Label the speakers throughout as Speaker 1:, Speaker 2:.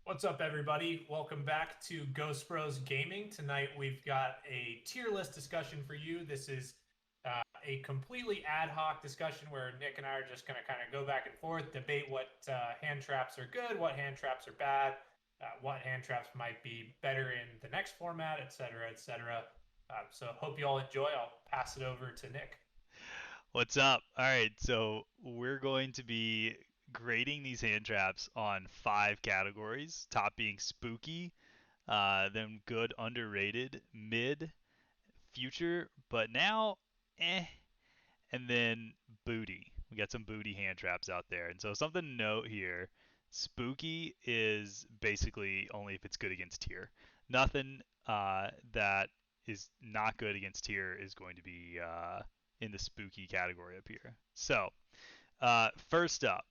Speaker 1: What's up, everybody? Welcome back to Ghost Bros Gaming. Tonight we've got a tier list discussion for you. This is a completely ad hoc discussion where Nick and I are just going to kind of go back and forth, debate what hand traps are good, what hand traps are bad, what hand traps might be better in the next format, etc., etc. So hope you all enjoy. I'll pass it over to Nick.
Speaker 2: What's up? All right, so we're going to be grading these hand traps on five categories. Top being spooky, then good, underrated, mid, future, but now, and then booty. We got some booty hand traps out there. And so something to note here: spooky is basically only if it's good against tier. Nothing that is not good against tier is going to be in the spooky category up here. So first up,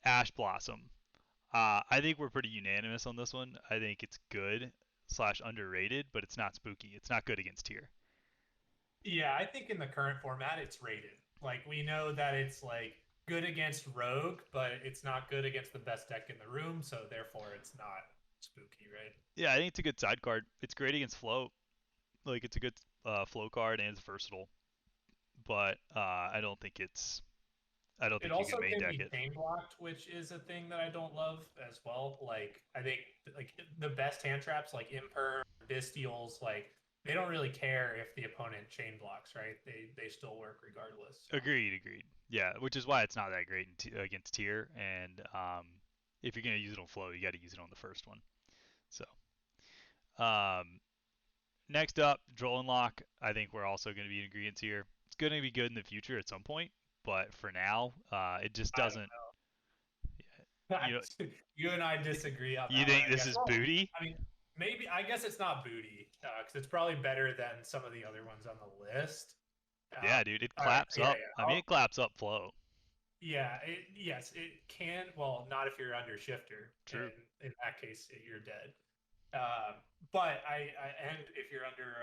Speaker 2: Ash Blossom. I think we're pretty unanimous on this one. I think it's good slash underrated, but it's not spooky. It's not good against tier.
Speaker 1: Yeah, I think in the current format it's rated. Like we know that it's like good against Rogue, but it's not good against the best deck in the room, so therefore it's not spooky, right?
Speaker 2: Yeah, I think it's a good side card. It's great against float. Like it's a good flow card and it's versatile, but I don't
Speaker 1: It
Speaker 2: think you can
Speaker 1: also
Speaker 2: main
Speaker 1: can
Speaker 2: deck
Speaker 1: be
Speaker 2: it.
Speaker 1: chain blocked, which is a thing that I don't love as well. Like I think like the best hand traps like Imperm, Bystials, like they don't really care if the opponent chain blocks, right? They still work regardless. So
Speaker 2: Agreed. Yeah, which is why it's not that great against tier. And if you're gonna use it on flow, you got to use it on the first one. So um, next up, Droll and Lock. I think we're also going to be in agreement here. It's going to be good in the future at some point, but for now, it just
Speaker 1: I
Speaker 2: doesn't.
Speaker 1: don't
Speaker 2: You know,
Speaker 1: know. You and I disagree on
Speaker 2: you
Speaker 1: that one,
Speaker 2: think
Speaker 1: I
Speaker 2: this
Speaker 1: guess.
Speaker 2: is
Speaker 1: Well,
Speaker 2: booty?
Speaker 1: I mean, maybe I guess it's not booty because it's probably better than some of the other ones on the list.
Speaker 2: Yeah, dude, it
Speaker 1: All right,
Speaker 2: claps
Speaker 1: yeah,
Speaker 2: up.
Speaker 1: yeah.
Speaker 2: I mean, it claps up flow.
Speaker 1: Yeah, yes, it can. Well, not if you're under shifter,
Speaker 2: True.
Speaker 1: and in that case, you're dead. Um, but and if you're under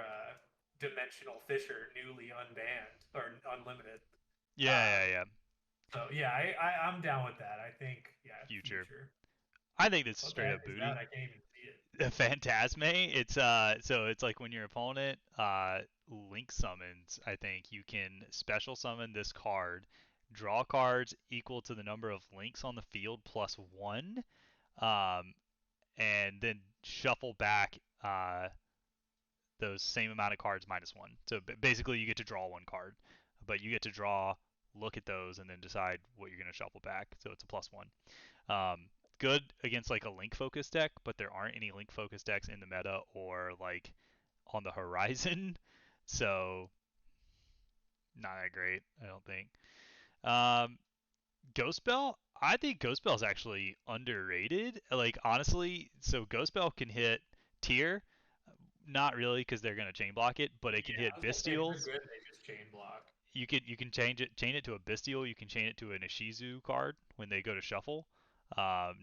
Speaker 1: Dimensional Fisher, newly unbanned or unlimited.
Speaker 2: Yeah,
Speaker 1: Um,
Speaker 2: yeah.
Speaker 1: so yeah, I'm down with that. I think yeah,
Speaker 2: Future.
Speaker 1: future.
Speaker 2: I think this is
Speaker 1: What the
Speaker 2: straight
Speaker 1: heck
Speaker 2: up
Speaker 1: is that?
Speaker 2: booty.
Speaker 1: I can't even see it.
Speaker 2: Phantasme. It's so it's like when your opponent link summons, I think you can special summon this card, draw cards equal to the number of links on the field plus one, um, and then shuffle back those same amount of cards minus one. So basically you get to draw one card, but you get to draw, look at those, and then decide what you're gonna shuffle back. So it's a plus one. Good against like a link focus deck, but there aren't any link focus decks in the meta or like on the horizon, so not that great, I don't think. Um, Ghost Bell, I think Ghost Bell is actually underrated. Like honestly, so Ghost Bell can hit tier, not really because they're gonna chain block it, but it can
Speaker 1: Yeah, I
Speaker 2: hit
Speaker 1: was gonna say if they're
Speaker 2: Bystials.
Speaker 1: good, they just chain block.
Speaker 2: You can chain it to a Bystial. You can chain it to an Ishizu card when they go to shuffle.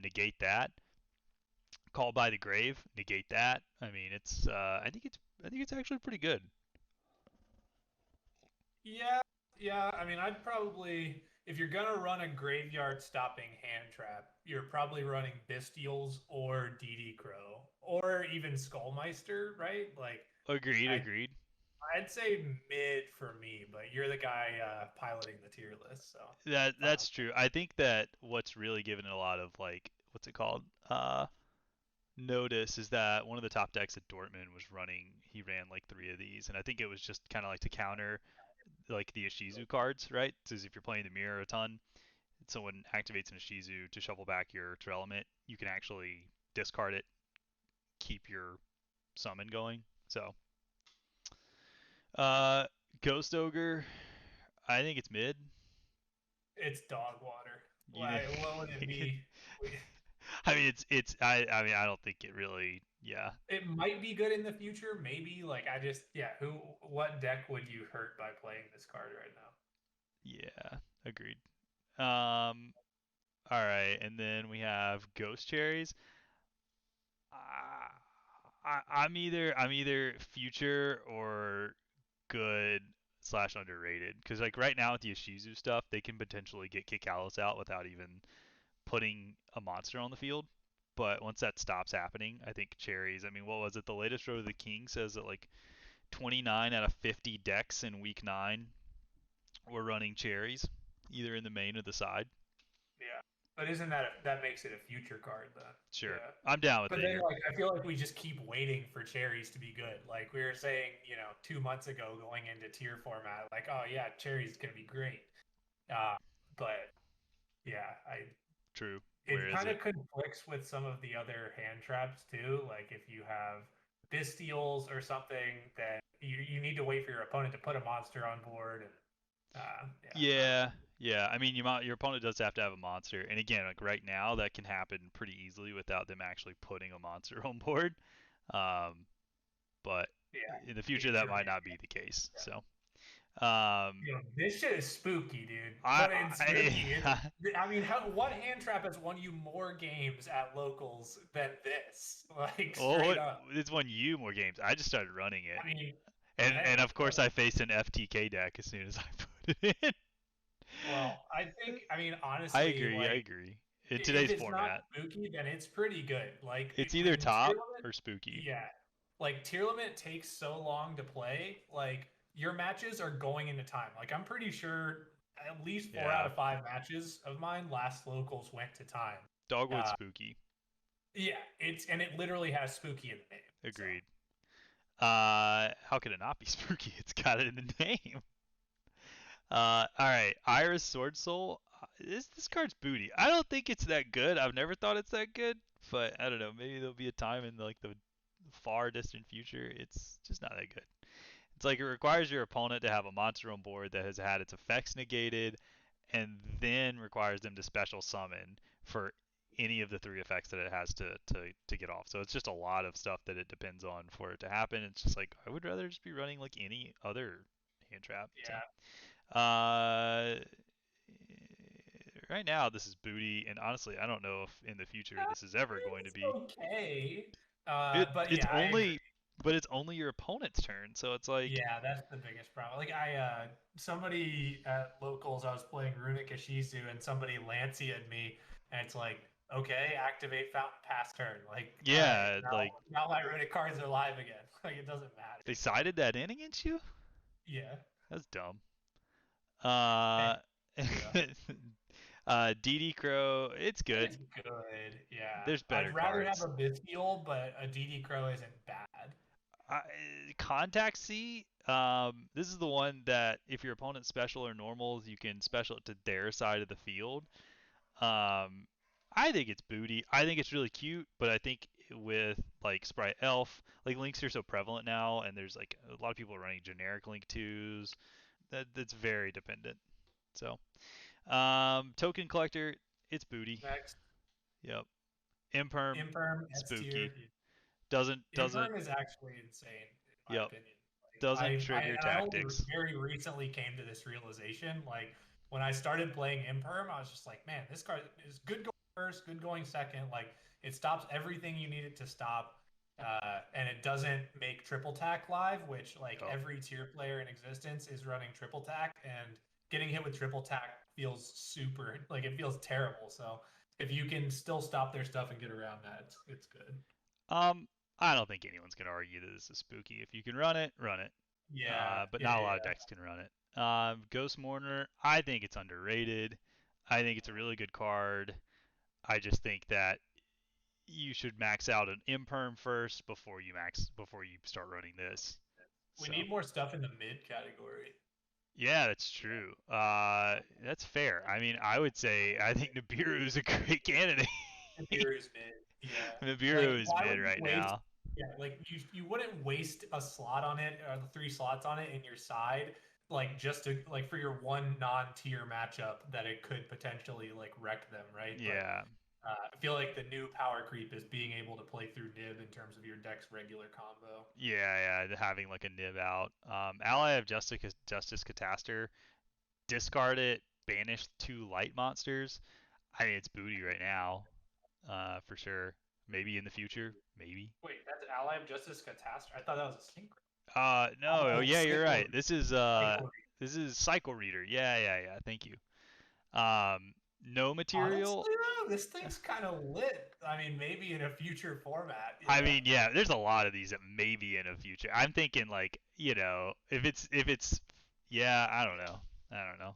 Speaker 2: Negate that. Call by the Grave, negate that. I mean, I think it's actually pretty good.
Speaker 1: Yeah, yeah. I mean, I'd probably, if you're gonna run a graveyard stopping hand trap, you're probably running Bystials or DD Crow or even Skullmeister, right? Like, I
Speaker 2: Agreed.
Speaker 1: I'd say mid for me, but you're the guy piloting the tier list, so fine
Speaker 2: That's
Speaker 1: with
Speaker 2: true. I think that what's really given it a lot of like what's it called? Notice is that one of the top decks at Dortmund was running. He ran like three of these, and I think it was just kind of like to counter like the Ishizu cards, right? Because if you're playing the mirror a ton, someone activates an Ishizu to shuffle back your Element, you can actually discard it, keep your summon going. So Uh, Ghost Ogre, I think it's mid.
Speaker 1: it. It's dog water.
Speaker 2: You
Speaker 1: Why? What would it
Speaker 2: think?
Speaker 1: be?
Speaker 2: I mean, I mean, I don't think it really. Yeah,
Speaker 1: It might be good in the future, maybe. Like I just, yeah. What deck would you hurt by playing this card right now?
Speaker 2: yeah, agreed. Um, all right, and then we have Ghost Cherries. I'm either future or good slash underrated because like right now with the Ishizu stuff, they can potentially get Kikalis out without even putting a monster on the field. but once that stops happening, I think cherries. I mean, what was it? The latest Road to the King says that like 29 out of 50 decks in week 9 were running cherries, either in the main or the side.
Speaker 1: Yeah. But isn't that makes it a future card then?
Speaker 2: Sure,
Speaker 1: Yeah.
Speaker 2: I'm down with
Speaker 1: But
Speaker 2: it
Speaker 1: then
Speaker 2: here.
Speaker 1: like I feel like we just keep waiting for cherries to be good. Like we were saying, 2 months ago going into tier format, like, oh yeah, cherries gonna be great. But yeah,
Speaker 2: True. Where
Speaker 1: it
Speaker 2: is
Speaker 1: kind
Speaker 2: it?
Speaker 1: of conflicts with some of the other hand traps too. Like if you have Bystials or something, then you need to wait for your opponent to put a monster on board, and yeah, I don't know.
Speaker 2: Yeah, yeah. I mean, your opponent does have to have a monster, and again, like right now, that can happen pretty easily without them actually putting a monster on board. Um, but
Speaker 1: Yeah,
Speaker 2: in the future, that
Speaker 1: future
Speaker 2: might
Speaker 1: man.
Speaker 2: not be the case.
Speaker 1: Yeah.
Speaker 2: So, um,
Speaker 1: This shit is spooky, dude.
Speaker 2: I,
Speaker 1: But it's spooky. I mean, what hand trap has won you more games at locals than this? Like
Speaker 2: well,
Speaker 1: straight up.
Speaker 2: it's won you more games. I just started running it,
Speaker 1: I mean,
Speaker 2: and
Speaker 1: hey,
Speaker 2: of course, I faced an FTK deck as soon as I put it in.
Speaker 1: well, I mean,
Speaker 2: I
Speaker 1: honestly,
Speaker 2: agree. I
Speaker 1: like
Speaker 2: agree. In
Speaker 1: if
Speaker 2: today's
Speaker 1: it's not
Speaker 2: format,
Speaker 1: spooky, then it's pretty good. Like
Speaker 2: it's either
Speaker 1: when tier
Speaker 2: top
Speaker 1: limit,
Speaker 2: or spooky.
Speaker 1: yeah, like tier limit takes so long to play. Like your matches are going into time. Like I'm pretty sure at least four out
Speaker 2: Yeah,
Speaker 1: of five matches of mine last locals went to time.
Speaker 2: Dogwood
Speaker 1: Uh,
Speaker 2: spooky.
Speaker 1: yeah, it literally has spooky in the name. So
Speaker 2: Agreed. How could it not be spooky? It's got it in the name. All right, Iris Sword Soul. This card's booty. I don't think it's that good. I've never thought it's that good, but I don't know. Maybe there'll be a time in like the far distant future. It's just not that good. It's like it requires your opponent to have a monster on board that has had its effects negated, and then requires them to special summon for any of the 3 effects that it has to get off. So it's just a lot of stuff that it depends on for it to happen. It's just like I would rather just be running like any other hand trap. So
Speaker 1: yeah,
Speaker 2: uh, right now this is booty, and honestly, I don't know if in the future this is ever going to
Speaker 1: it's
Speaker 2: be.
Speaker 1: okay.
Speaker 2: It
Speaker 1: But
Speaker 2: it's
Speaker 1: yeah, I agree.
Speaker 2: only but it's only your opponent's turn, so it's like
Speaker 1: Yeah, that's the biggest problem. Like somebody at locals, I was playing Runic Ashizu, and somebody Lancia'd me, and it's like, okay, activate Fountain Pass turn. Like, all right,
Speaker 2: yeah, like
Speaker 1: now my Runic cards are live again. Like, it doesn't matter.
Speaker 2: they sided that in against you.
Speaker 1: Yeah.
Speaker 2: That's dumb.
Speaker 1: Hey,
Speaker 2: Uh,
Speaker 1: yeah.
Speaker 2: DD Crow, it's good.
Speaker 1: It's good. Yeah.
Speaker 2: There's better
Speaker 1: I'd rather have
Speaker 2: cards.
Speaker 1: a Bystial, but a DD Crow isn't bad.
Speaker 2: Uh, Contact C, this is the one that if your opponent's special or normals, you can special it to their side of the field. Um, I think it's booty. I think it's really cute, but I think with like Sprite Elf, like links are so prevalent now, and there's like a lot of people running generic link twos. That's very dependent. So, token collector, it's booty.
Speaker 1: Next,
Speaker 2: Yep. Imperm,
Speaker 1: Imperm S tier.
Speaker 2: spooky. Doesn't.
Speaker 1: Imperm is actually insane, in my
Speaker 2: Yep.
Speaker 1: opinion. Like,
Speaker 2: Doesn't trigger
Speaker 1: I only
Speaker 2: tactics.
Speaker 1: very recently came to this realization. Like when I started playing Imperm, I was just like, man, this card is good going first, good going second. Like it stops everything you need it to stop. And it doesn't make triple tack live, which like
Speaker 2: Oh.
Speaker 1: every tier player in existence is running triple tack, and getting hit with triple tack feels super like it feels terrible. So if you can still stop their stuff and get around that, it's good.
Speaker 2: Um, I don't think anyone's gonna argue that this is spooky. If you can run it, run it.
Speaker 1: Yeah,
Speaker 2: But
Speaker 1: yeah,
Speaker 2: not a lot of
Speaker 1: yeah.
Speaker 2: decks can run it. Ghost Mourner, I think it's underrated. I think it's a really good card. I just think that you should max out an imperm first before you start running this.
Speaker 1: We
Speaker 2: So
Speaker 1: need more stuff in the mid category.
Speaker 2: yeah, that's true. That's fair. I mean, I would say I think Nibiru is a great candidate.
Speaker 1: Nibiru's mid. Yeah. Like,
Speaker 2: Nibiru is
Speaker 1: why would
Speaker 2: mid
Speaker 1: you
Speaker 2: right
Speaker 1: waste?
Speaker 2: now.
Speaker 1: Yeah, like you wouldn't waste a slot on it or the 3 slots on it in your side, like just to like for your one non-tier matchup that it could potentially like wreck them, right? But
Speaker 2: Yeah,
Speaker 1: I feel like the new power creep is being able to play through Nib in terms of your deck's regular combo.
Speaker 2: yeah. Having like a nib out. Ally of Justice Cataster, discard it, banish 2 light monsters. I think it's booty right now, for sure. Maybe in the future, maybe.
Speaker 1: Wait, that's Ally of Justice Catastrophe. I thought that was a synchro.
Speaker 2: No, oh,
Speaker 1: Oh,
Speaker 2: yeah, you're
Speaker 1: Cycle
Speaker 2: right.
Speaker 1: Cycle.
Speaker 2: This is Cycle Reader. Yeah. Thank you. No material.
Speaker 1: Honestly, though, this thing's kind of lit. I mean, maybe in a future format, you
Speaker 2: I
Speaker 1: know.
Speaker 2: mean, yeah, there's a lot of these that maybe in a future. I'm thinking like, if it's yeah, I don't know. I don't know.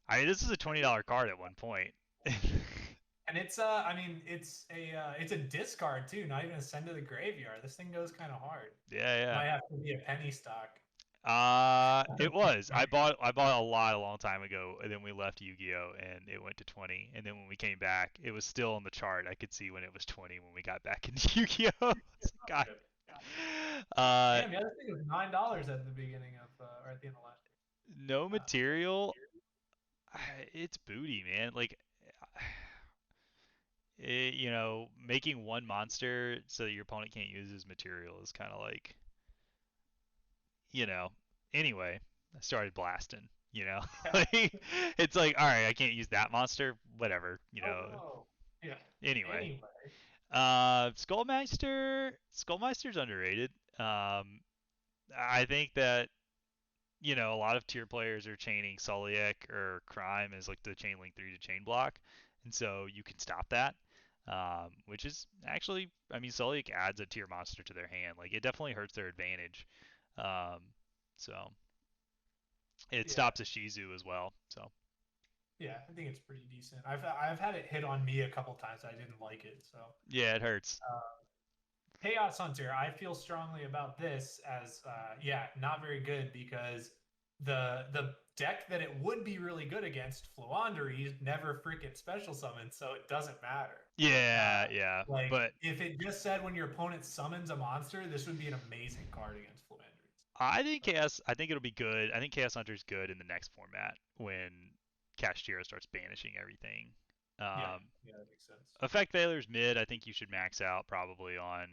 Speaker 2: I mean, this is a $20 card at one point.
Speaker 1: And it's I mean, it's a discard too, not even a send to the graveyard. This thing goes kind of hard.
Speaker 2: Yeah,
Speaker 1: Might have to be a penny stock.
Speaker 2: yeah. It was. I bought a lot a long time ago, and then we left Yu-Gi-Oh, and it went to 20. And then when we came back, it was still on the chart. I could see when it was 20 when we got back into Yu-Gi-Oh. It's like, God.
Speaker 1: Damn, the other thing was $9 at the beginning of or at the end of last
Speaker 2: No material. It's booty, man. Like, making one monster so that your opponent can't use his material is kind of like, you know. Anyway, I started blasting.
Speaker 1: year.
Speaker 2: Like, it's like, all right, I can't use that monster. Whatever.
Speaker 1: Oh no. Yeah.
Speaker 2: Anyway,
Speaker 1: Anyway.
Speaker 2: Skullmeister's underrated. I think that a lot of tier players are chaining Soliek or Crime as like the chain link 3 to chain block, and so you can stop that. Which is actually, I mean, Soliek adds a tier monster to their hand. Like, it definitely hurts their advantage. Um, so it
Speaker 1: Yeah.
Speaker 2: stops a Shizu as well. So
Speaker 1: Yeah, I think it's pretty decent. I've had it hit on me a couple times. I didn't like it. So
Speaker 2: yeah, it hurts.
Speaker 1: Chaos Hunter, I feel strongly about this as yeah, not very good because the deck that it would be really good against, Fluandereeze, never freaking special summons, so it doesn't matter.
Speaker 2: Yeah, yeah,
Speaker 1: Like
Speaker 2: but
Speaker 1: if it just said when your opponent summons a monster, this would be an amazing card against Fluandereeze.
Speaker 2: I think it'll be good. I think Chaos Hunter's good in the next format when Kashtira starts banishing everything.
Speaker 1: Yeah, yeah, that makes sense.
Speaker 2: Effect Veiler's mid. I think you should max out probably on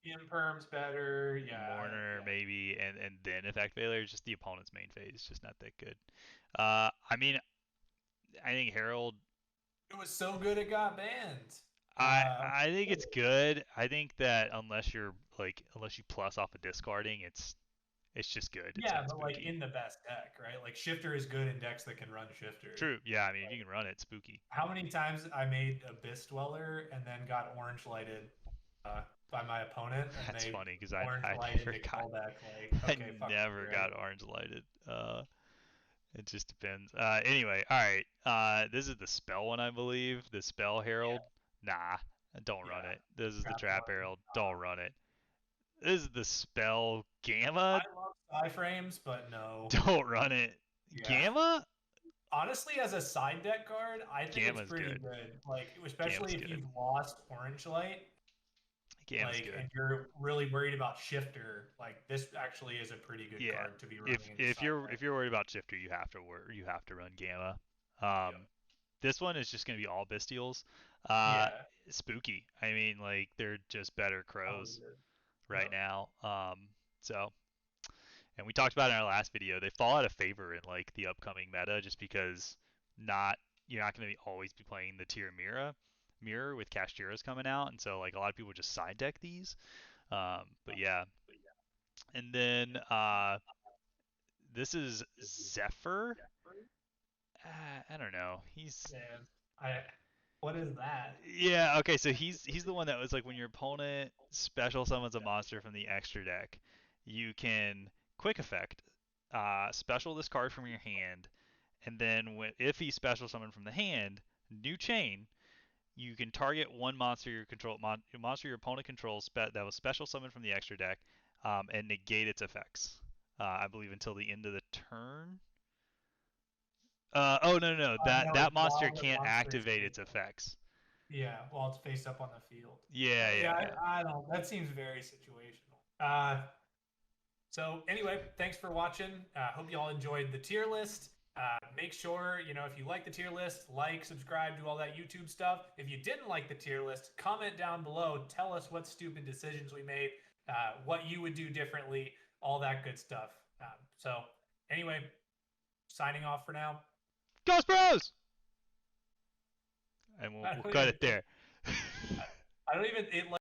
Speaker 1: Imperm's better. Yeah,
Speaker 2: Mourner
Speaker 1: yeah.
Speaker 2: maybe, and then Effect Veiler. Just the opponent's main phase is just not that good. I mean, I think Herald.
Speaker 1: It was so good it got banned.
Speaker 2: I think it's good. I think that unless you plus off of discarding, it's just good. It's
Speaker 1: Yeah,
Speaker 2: not
Speaker 1: but like
Speaker 2: spooky.
Speaker 1: in the best deck, right? Like Shifter is good in decks that can run Shifter.
Speaker 2: True. Yeah. I mean, if you can run it, spooky.
Speaker 1: How many times I made Abyss Dweller and then got orange lighted by my opponent, and
Speaker 2: That's
Speaker 1: they
Speaker 2: funny because
Speaker 1: orange
Speaker 2: I
Speaker 1: lighted
Speaker 2: never
Speaker 1: to
Speaker 2: got
Speaker 1: kill deck like okay,
Speaker 2: I
Speaker 1: fuck
Speaker 2: never
Speaker 1: you, right?
Speaker 2: got orange lighted. It just depends. Anyway, all right. This is the spell one, I believe. The spell herald. Nah, don't run
Speaker 1: Yeah,
Speaker 2: it. This is the
Speaker 1: trap
Speaker 2: trap
Speaker 1: one.
Speaker 2: herald. Don't run it. This is the spell gamma.
Speaker 1: I love sci frames, but no.
Speaker 2: Don't run it.
Speaker 1: Yeah.
Speaker 2: Gamma.
Speaker 1: Honestly, as a side deck card, I think it's
Speaker 2: Gamma's
Speaker 1: pretty
Speaker 2: good.
Speaker 1: good. Like,
Speaker 2: Gamma's
Speaker 1: especially if
Speaker 2: good.
Speaker 1: you've lost Orange Light,
Speaker 2: Gamma's
Speaker 1: like,
Speaker 2: good.
Speaker 1: and you're really worried about Shifter. Like, this actually is a pretty good
Speaker 2: Yeah.
Speaker 1: card to be running.
Speaker 2: If you're worried about shifter, you have to run gamma.
Speaker 1: Yep.
Speaker 2: This one is just gonna be all bestials.
Speaker 1: Yeah.
Speaker 2: Spooky. I mean, like, they're just better crows right
Speaker 1: Yep.
Speaker 2: now. So, and we talked about it in our last video. They fall out of favor in like the upcoming meta just because you're not gonna always be playing the tier mirror with Kashtiras coming out, and so like a lot of people just side deck these. But yeah, and then this is Zephyr. I don't know.
Speaker 1: Man, what is that?
Speaker 2: Yeah, okay, so he's the one that was like when your opponent special summons a monster from the extra deck, you can quick effect special this card from your hand, and then if he special summoned from the hand, new chain, you can target one monster monster your opponent controls that was special summoned from the extra deck, and negate its effects. I believe until the end of the turn. Oh no. That
Speaker 1: No,
Speaker 2: that
Speaker 1: it's
Speaker 2: monster
Speaker 1: while the
Speaker 2: can't
Speaker 1: monster is
Speaker 2: activate its
Speaker 1: facing.
Speaker 2: effects.
Speaker 1: Yeah, while it's face up on the field.
Speaker 2: Yeah.
Speaker 1: I don't. That seems very situational. So anyway, thanks for watching. Hope you all enjoyed the tier list. Make sure, if you like the tier list, like, subscribe, do all that YouTube stuff. If you didn't like the tier list, comment down below. Tell us what stupid decisions we made, what you would do differently, all that good stuff. So anyway, signing off for now.
Speaker 2: Ghost Bros! And we'll cut it there.
Speaker 1: I don't even. It